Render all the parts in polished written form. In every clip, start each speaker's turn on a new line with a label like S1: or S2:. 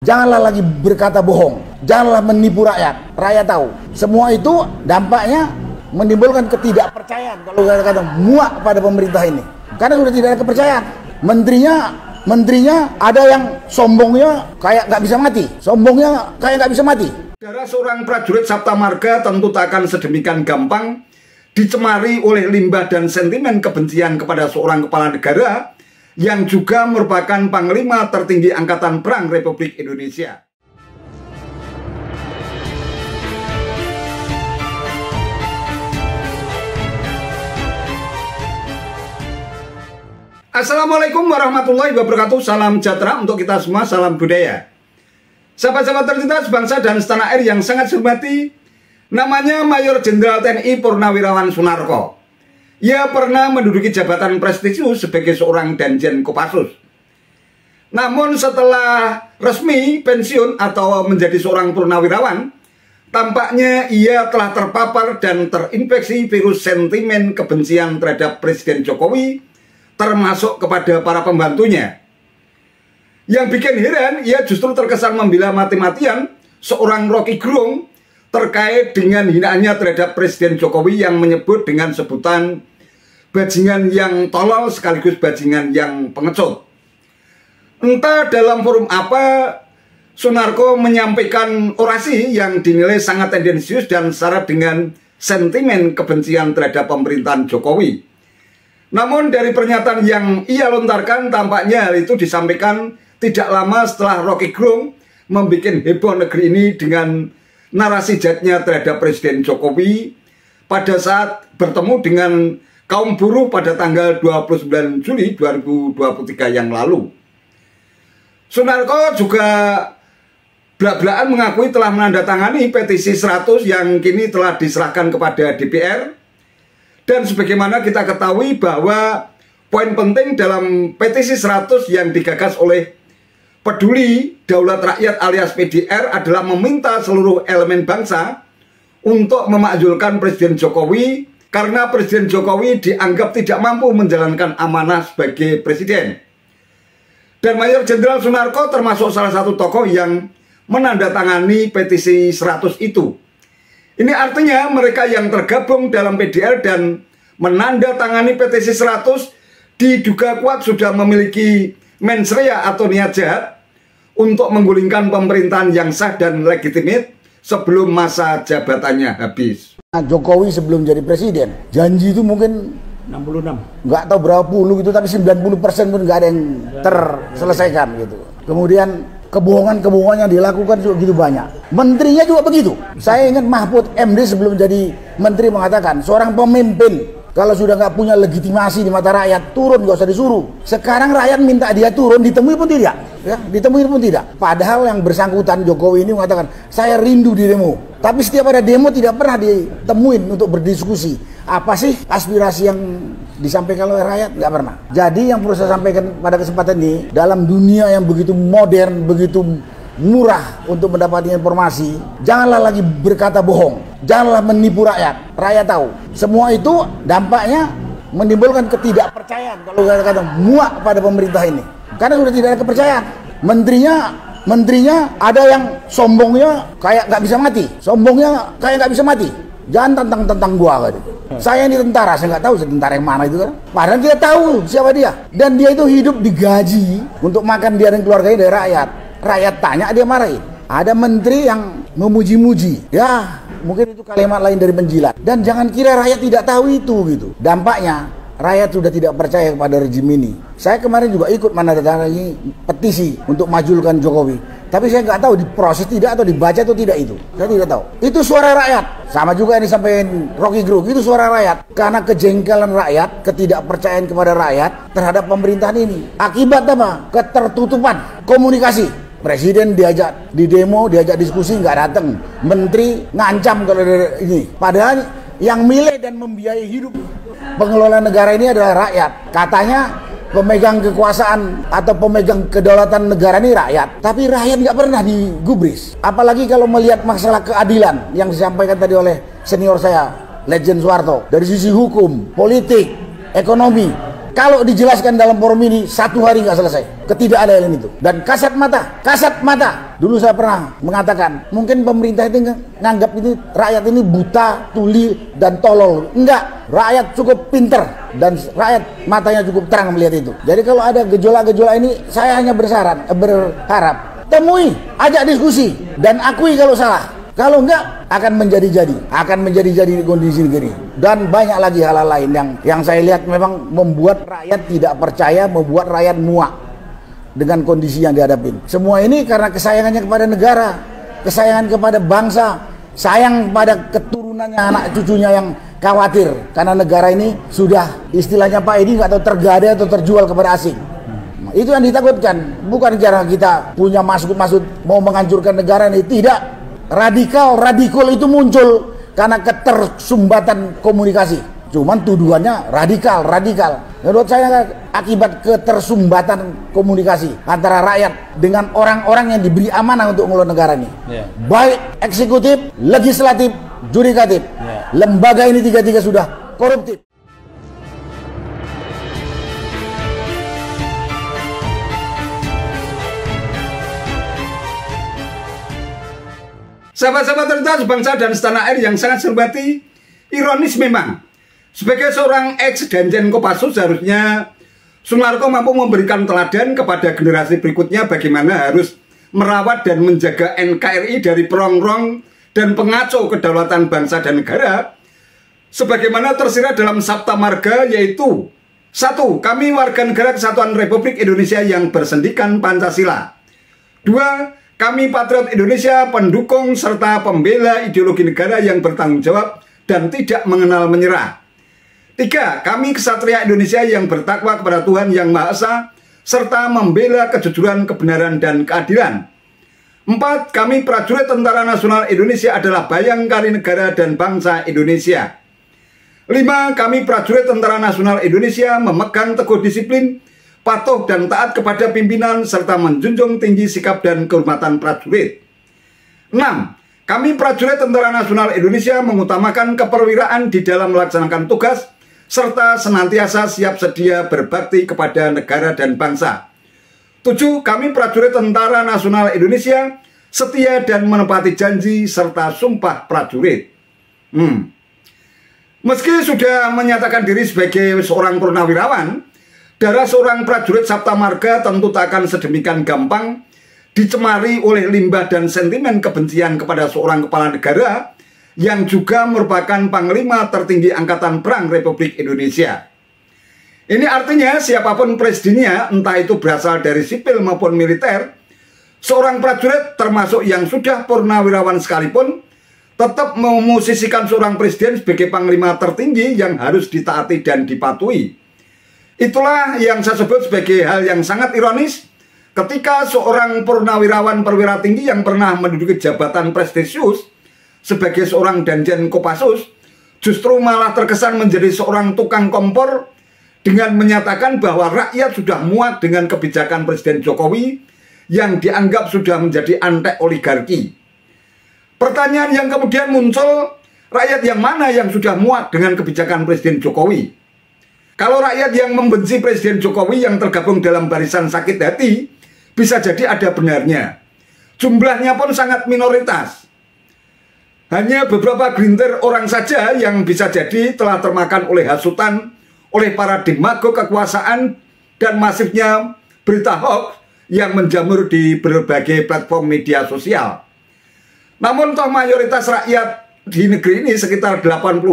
S1: Janganlah lagi berkata bohong. Janganlah menipu rakyat. Rakyat tahu. Semua itu dampaknya menimbulkan ketidakpercayaan. Kalau kadang-kadang muak pada pemerintah ini. Karena sudah tidak ada kepercayaan. Menterinya ada yang sombongnya kayak nggak bisa mati. Sombongnya kayak nggak bisa mati.
S2: Saudara, seorang prajurit Sabta Marga tentu tak akan sedemikian gampang dicemari oleh limbah dan sentimen kebencian kepada seorang kepala negara yang juga merupakan Panglima tertinggi Angkatan Perang Republik Indonesia. Assalamualaikum warahmatullahi wabarakatuh. Salam sejahtera untuk kita semua, salam budaya. Sahabat-sahabat tercinta sebangsa dan setanah air yang sangat saya hormati, namanya Mayor Jenderal TNI Purnawirawan Sunarko. Ia pernah menduduki jabatan prestisius sebagai seorang Danjen Kopassus. Namun setelah resmi pensiun atau menjadi seorang purnawirawan, tampaknya ia telah terpapar dan terinfeksi virus sentimen kebencian terhadap Presiden Jokowi, termasuk kepada para pembantunya. Yang bikin heran, ia justru terkesan membela mati-matian seorang Rocky Gerung terkait dengan hinaannya terhadap Presiden Jokowi yang menyebut dengan sebutan bajingan yang tolol sekaligus bajingan yang pengecut. Entah dalam forum apa Sunarko menyampaikan orasi yang dinilai sangat tendensius dan syarat dengan sentimen kebencian terhadap pemerintahan Jokowi. Namun dari pernyataan yang ia lontarkan, tampaknya hal itu disampaikan tidak lama setelah Rocky Gerung membuat heboh negeri ini dengan narasi jatnya terhadap Presiden Jokowi pada saat bertemu dengan kaum buruh pada tanggal 29 Juli 2023 yang lalu. Sunarko juga belak-belakan mengakui telah menandatangani petisi 100 yang kini telah diserahkan kepada DPR. Dan sebagaimana kita ketahui bahwa poin penting dalam petisi 100 yang digagas oleh Peduli Daulat Rakyat alias PDR adalah meminta seluruh elemen bangsa untuk memakzulkan Presiden Jokowi karena Presiden Jokowi dianggap tidak mampu menjalankan amanah sebagai presiden. Dan Mayor Jenderal Sunarko termasuk salah satu tokoh yang menandatangani petisi 100 itu. Ini artinya mereka yang tergabung dalam PDR dan menandatangani petisi 100 diduga kuat sudah memiliki mens rea atau niat jahat untuk menggulingkan pemerintahan yang sah dan legitimit sebelum masa jabatannya habis.
S1: Jokowi sebelum jadi presiden, janji itu mungkin
S3: 66.
S1: nggak tahu berapa puluh gitu, tapi 90% pun nggak ada yang terselesaikan gitu. Kemudian kebohongan-kebohongan yang dilakukan juga gitu banyak. Menterinya juga begitu. Saya ingat Mahfud MD sebelum jadi menteri mengatakan, seorang pemimpin kalau sudah nggak punya legitimasi di mata rakyat, turun, nggak usah disuruh. Sekarang rakyat minta dia turun, ditemui pun tidak. Ya, ditemui pun tidak. Padahal yang bersangkutan Jokowi ini mengatakan, saya rindu di demo. Tapi setiap ada demo tidak pernah ditemuin untuk berdiskusi. Apa sih aspirasi yang disampaikan oleh rakyat? Nggak pernah. Jadi yang perlu saya sampaikan pada kesempatan ini, dalam dunia yang begitu modern, begitu murah untuk mendapatkan informasi, janganlah lagi berkata bohong. Janganlah menipu rakyat. Rakyat tahu. Semua itu dampaknya menimbulkan ketidakpercayaan. Kalau kadang-kadang muak pada pemerintah ini. Karena sudah tidak ada kepercayaan. Menterinya ada yang sombongnya kayak nggak bisa mati. Sombongnya kayak nggak bisa mati. Jangan tentang gua gitu. Saya ini tentara, saya nggak tahu tentara yang mana itu kan. Padahal dia tahu siapa dia. Dan dia itu hidup digaji untuk makan dia dan keluarganya dari rakyat. Rakyat tanya, dia marahin. Ada menteri yang memuji-muji. Ya, mungkin itu kalimat lain dari penjilat. Dan jangan kira rakyat tidak tahu itu gitu. Dampaknya rakyat sudah tidak percaya kepada rejim ini. Saya kemarin juga ikut menandatangani petisi untuk majulkan Jokowi. Tapi saya nggak tahu diproses tidak atau dibaca atau tidak itu. Saya tidak tahu. Itu suara rakyat. Sama juga yang disampaikan Rocky Gerung. Itu suara rakyat. Karena kejengkelan rakyat, ketidakpercayaan kepada rakyat terhadap pemerintahan ini. Akibat apa? Ketertutupan komunikasi. Presiden diajak di demo, diajak diskusi, nggak datang. Menteri ngancam kalau ini. Padahal yang milih dan membiayai hidup pengelola negara ini adalah rakyat. Katanya pemegang kekuasaan atau pemegang kedaulatan negara ini rakyat. Tapi rakyat nggak pernah digubris. Apalagi kalau melihat masalah keadilan yang disampaikan tadi oleh senior saya, Legend Soeharto. Dari sisi hukum, politik, ekonomi, Kalau dijelaskan dalam forum ini 1 hari nggak selesai. Ketidakadilan itu. Dan kasat mata. Dulu saya pernah mengatakan, mungkin pemerintah itu nganggap ini rakyat ini buta, tuli, dan tolol. Enggak, rakyat cukup pinter dan rakyat matanya cukup terang melihat itu. Jadi kalau ada gejolak-gejolak ini, saya hanya berharap temui, ajak diskusi, dan akui kalau salah. Kalau enggak, akan menjadi kondisi negeri. Dan banyak lagi hal-hal lain yang saya lihat memang membuat rakyat tidak percaya, membuat rakyat muak dengan kondisi yang dihadapin. Semua ini karena kesayangannya kepada negara, kesayangan kepada bangsa, sayang pada keturunannya, anak cucunya yang khawatir karena negara ini sudah istilahnya Pak Edi nggak tahu tergadai atau terjual kepada asing. Itu yang ditakutkan, bukan karena kita punya maksud mau menghancurkan negara ini, tidak. Radikal itu muncul karena ketersumbatan komunikasi. Cuman tuduhannya radikal. Menurut saya akibat ketersumbatan komunikasi antara rakyat dengan orang-orang yang diberi amanah untuk mengelola negara ini. Baik eksekutif, legislatif, judikatif. Lembaga ini tiga-tiga sudah koruptif.
S2: Sahabat-sahabat tercinta bangsa dan setanah air yang sangat saya hormati, ironis memang, sebagai seorang ex-Danjen Kopassus seharusnya Sunarko mampu memberikan teladan kepada generasi berikutnya bagaimana harus merawat dan menjaga NKRI dari perongrong dan pengacau kedaulatan bangsa dan negara, sebagaimana tersirat dalam Sabta Marga, yaitu 1. Kami warga negara Kesatuan Republik Indonesia yang bersendikan Pancasila. 2. Kami patriot Indonesia, pendukung serta pembela ideologi negara yang bertanggung jawab dan tidak mengenal menyerah. 3. Kami kesatria Indonesia yang bertakwa kepada Tuhan Yang Maha Esa serta membela kejujuran, kebenaran, dan keadilan. 4. Kami prajurit Tentara Nasional Indonesia adalah bayangkari negara dan bangsa Indonesia. 5. Kami prajurit Tentara Nasional Indonesia memegang teguh disiplin, patuh dan taat kepada pimpinan serta menjunjung tinggi sikap dan kehormatan prajurit. 6. Kami prajurit Tentara Nasional Indonesia mengutamakan keperwiraan di dalam melaksanakan tugas serta senantiasa siap sedia berbakti kepada negara dan bangsa. 7. Kami prajurit Tentara Nasional Indonesia setia dan menepati janji serta sumpah prajurit. Meski sudah menyatakan diri sebagai seorang purnawirawan, darah seorang prajurit Sabta Marga tentu tak akan sedemikian gampang dicemari oleh limbah dan sentimen kebencian kepada seorang kepala negara yang juga merupakan Panglima tertinggi Angkatan Perang Republik Indonesia. Ini artinya siapapun presidennya, entah itu berasal dari sipil maupun militer, seorang prajurit termasuk yang sudah purnawirawan sekalipun tetap memosisikan seorang presiden sebagai Panglima tertinggi yang harus ditaati dan dipatuhi. Itulah yang saya sebut sebagai hal yang sangat ironis ketika seorang purnawirawan perwira tinggi yang pernah menduduki jabatan prestisius sebagai seorang Danjen Kopassus justru malah terkesan menjadi seorang tukang kompor dengan menyatakan bahwa rakyat sudah muak dengan kebijakan Presiden Jokowi yang dianggap sudah menjadi antek oligarki. Pertanyaan yang kemudian muncul, rakyat yang mana yang sudah muak dengan kebijakan Presiden Jokowi? Kalau rakyat yang membenci Presiden Jokowi yang tergabung dalam barisan sakit hati, bisa jadi ada benarnya. Jumlahnya pun sangat minoritas. Hanya beberapa gelintir orang saja yang bisa jadi telah termakan oleh hasutan, oleh para demagog kekuasaan, dan masifnya berita hoax yang menjamur di berbagai platform media sosial. Namun toh mayoritas rakyat di negeri ini sekitar 82%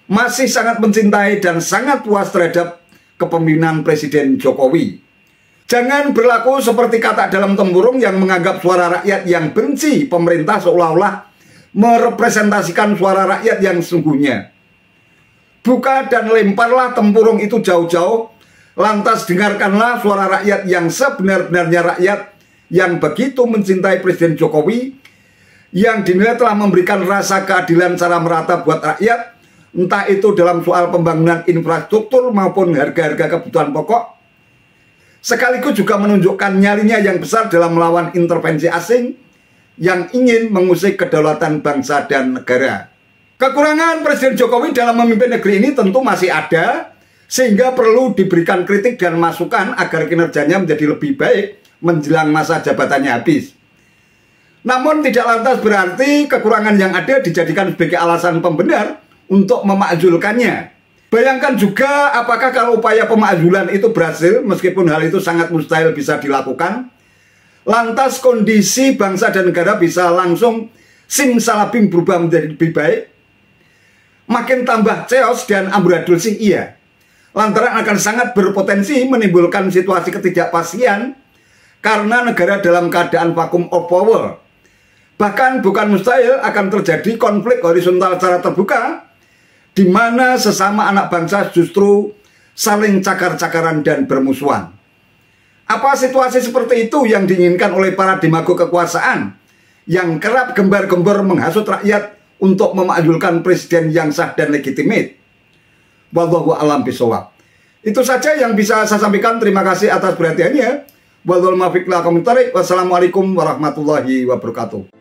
S2: masih sangat mencintai dan sangat puas terhadap kepemimpinan Presiden Jokowi. Jangan berlaku seperti kata dalam tempurung yang menganggap suara rakyat yang benci pemerintah seolah-olah merepresentasikan suara rakyat yang sesungguhnya. Buka dan lemparlah tempurung itu jauh-jauh, lantas dengarkanlah suara rakyat yang sebenar-benarnya, rakyat yang begitu mencintai Presiden Jokowi, yang dinilai telah memberikan rasa keadilan secara merata buat rakyat, entah itu dalam soal pembangunan infrastruktur maupun harga-harga kebutuhan pokok, sekaligus juga menunjukkan nyalinya yang besar dalam melawan intervensi asing yang ingin mengusik kedaulatan bangsa dan negara. Kekurangan Presiden Jokowi dalam memimpin negeri ini tentu masih ada, sehingga perlu diberikan kritik dan masukan agar kinerjanya menjadi lebih baik menjelang masa jabatannya habis. Namun tidak lantas berarti kekurangan yang ada dijadikan sebagai alasan pembenar untuk memakzulkannya. Bayangkan juga apakah kalau upaya pemakzulan itu berhasil, meskipun hal itu sangat mustahil bisa dilakukan, lantas kondisi bangsa dan negara bisa langsung simsalabim berubah menjadi lebih baik? Makin tambah chaos dan amburadul sih iya. Lantaran akan sangat berpotensi menimbulkan situasi ketidakpastian karena negara dalam keadaan vacuum of power. Bahkan bukan mustahil akan terjadi konflik horizontal secara terbuka di mana sesama anak bangsa justru saling cakar-cakaran dan bermusuhan. Apa situasi seperti itu yang diinginkan oleh para demago kekuasaan yang kerap gembar-gembor menghasut rakyat untuk memakzulkan presiden yang sah dan legitimate? Wallahu a'lam bishawab. Itu saja yang bisa saya sampaikan. Terima kasih atas perhatiannya. Wassalamualaikum warahmatullahi wabarakatuh.